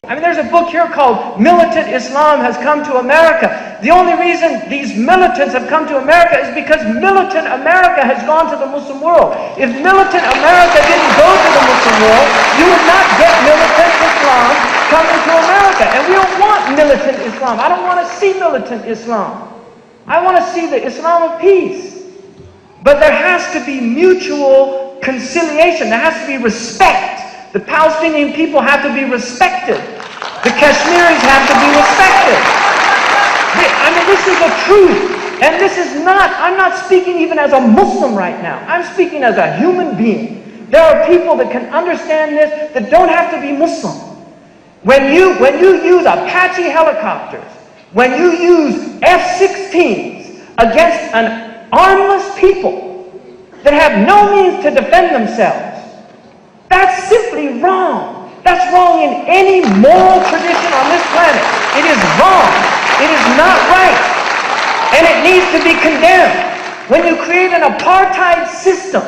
I mean, there's a book here called Militant Islam Has Come to America. The only reason these militants have come to America is because militant America has gone to the Muslim world. If militant America didn't go to the Muslim world, you would not get militant Islam coming to America. And we don't want militant Islam. I don't want to see militant Islam. I want to see the Islam of peace. But there has to be mutual conciliation. There has to be respect. The Palestinian people have to be respected. The Kashmiris have to be respected. I mean, this is the truth. And this is not, I'm not speaking even as a Muslim right now. I'm speaking as a human being. There are people that can understand this that don't have to be Muslim. When you use Apache helicopters, when you use F-16s against an armless people that have no means to defend themselves, that's simply wrong. That's wrong in any moral tradition on this planet. It is wrong. It is not right. And it needs to be condemned. When you create an apartheid system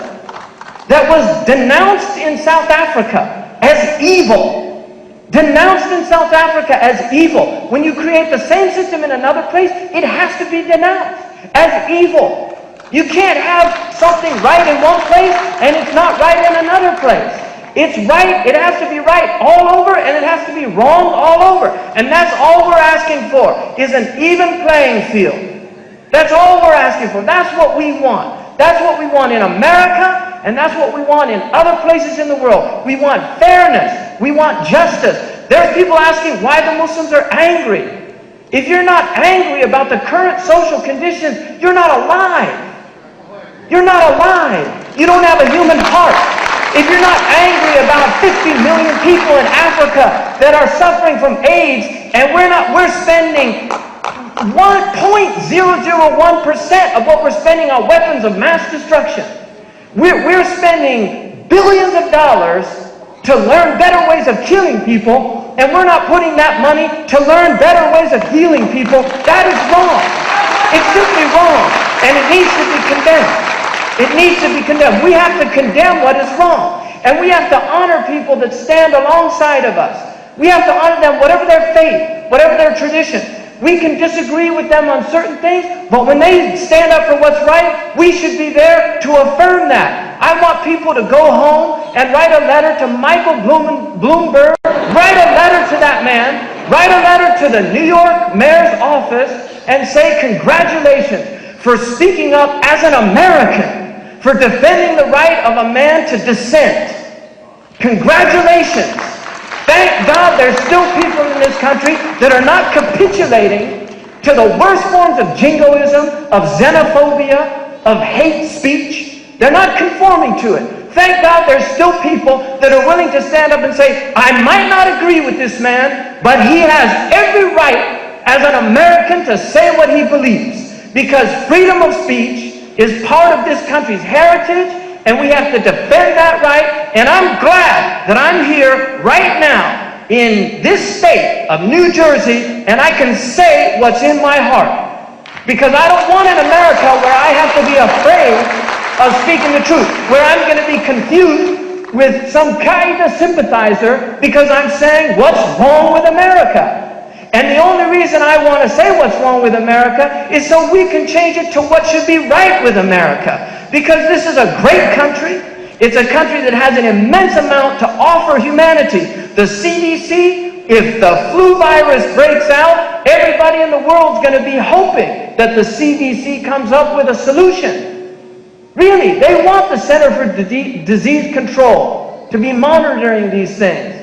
that was denounced in South Africa as evil, denounced in South Africa as evil, when you create the same system in another place, it has to be denounced as evil. You can't have something right in one place and it's not right in another place. It's right, it has to be right all over, and it has to be wrong all over. And that's all we're asking for, is an even playing field. That's all we're asking for. That's what we want. That's what we want in America, and that's what we want in other places in the world. We want fairness. We want justice. There's people asking why the Muslims are angry. If you're not angry about the current social conditions, you're not alive. You're not alive. You don't have a human heart. If you're not angry about 50 million people in Africa that are suffering from AIDS, and we're spending 1.001% of what we're spending on weapons of mass destruction. We're spending billions of dollars to learn better ways of killing people, and we're not putting that money to learn better ways of healing people. That is wrong. It's simply wrong, and it needs to be condemned. It needs to be condemned. We have to condemn what is wrong. And we have to honor people that stand alongside of us. We have to honor them, whatever their faith, whatever their tradition. We can disagree with them on certain things, but when they stand up for what's right, we should be there to affirm that. I want people to go home and write a letter to Michael Bloomberg, write a letter to that man, write a letter to the New York mayor's office and say congratulations for speaking up as an American, for defending the right of a man to dissent. Congratulations. Thank God there's still people in this country that are not capitulating to the worst forms of jingoism, of xenophobia, of hate speech. They're not conforming to it. Thank God there's still people that are willing to stand up and say, I might not agree with this man, but he has every right as an American to say what he believes. Because freedom of speech is part of this country's heritage, and we have to defend that right. And I'm glad that I'm here right now in this state of New Jersey, and I can say what's in my heart. Because I don't want an America where I have to be afraid of speaking the truth, where I'm going to be confused with some Qaeda sympathizer because I'm saying what's wrong with America. And the only reason I want to say what's wrong with America is so we can change it to what should be right with America. Because this is a great country. It's a country that has an immense amount to offer humanity. The CDC, if the flu virus breaks out, everybody in the world's going to be hoping that the CDC comes up with a solution. Really, they want the Center for Disease Control to be monitoring these things.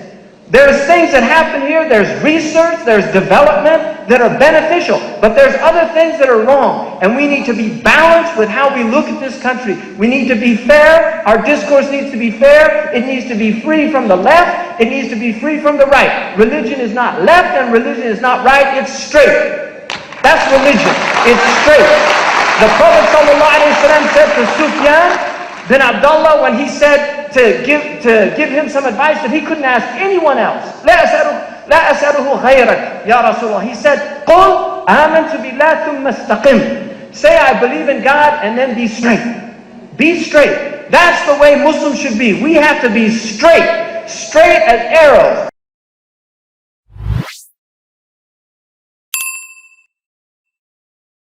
There's things that happen here, there's research, there's development that are beneficial, but there's other things that are wrong. And we need to be balanced with how we look at this country. We need to be fair, our discourse needs to be fair, it needs to be free from the left, it needs to be free from the right. Religion is not left and religion is not right, it's straight. That's religion, it's straight. The Prophet ﷺ said to Sufyan bin Abdullah when he said to give him some advice that he couldn't ask anyone else. لا أسأله غيرك يا رسول الله. He said, قل آمنت بالله ثم استقم. Say I believe in God and then be straight. Be straight. That's the way Muslims should be. We have to be straight as arrows.